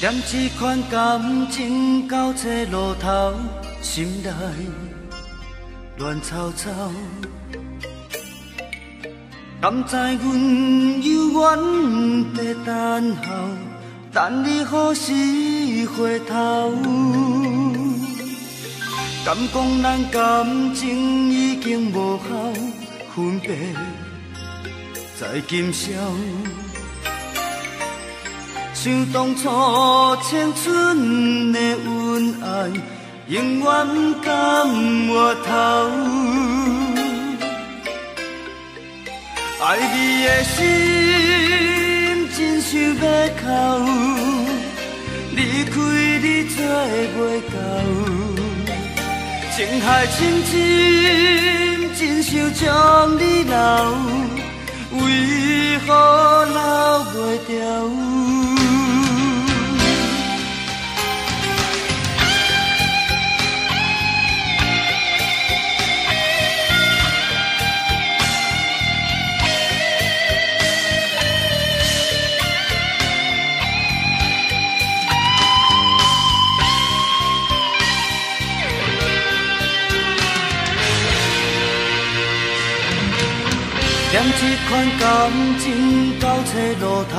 念这款感情到这路头，心内乱糟糟。甘知阮犹原在等候，等你何时回头？敢讲咱感情已经无效，分别在今宵。想当初青春的恩爱，永远甘回头。爱你的心真想要哭，离开你做袂到。情海深深，真想将你留，为何留袂掉？念这款感情到这路头，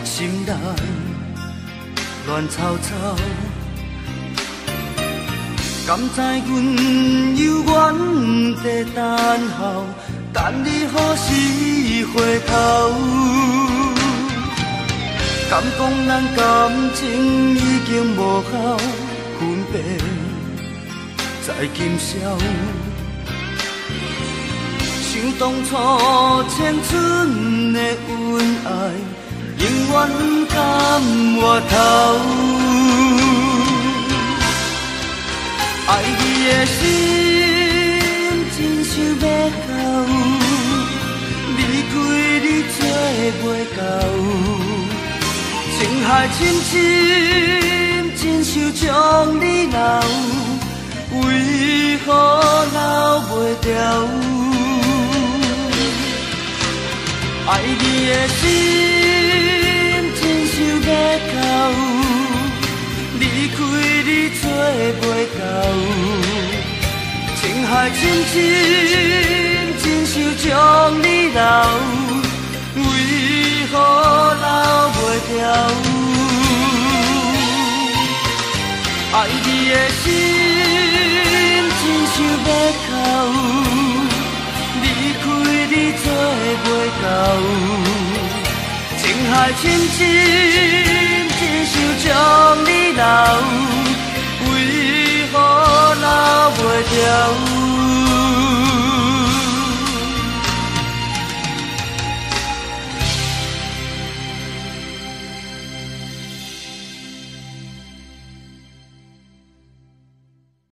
心内乱糟糟。甘知阮犹原在等候，等你何时回头？敢讲咱感情已经无效，分别在今宵。想当初青春的恩爱，永远甘回头。爱你的心真想要哭，离开你做袂到。情海深深，真想将你留，为何留袂掉？爱你的心真想要哭，离开你做袂到。情海深深，真想将你留，为何留袂掉？爱你的心真想要哭，离开你做袂到。情海深深，真想将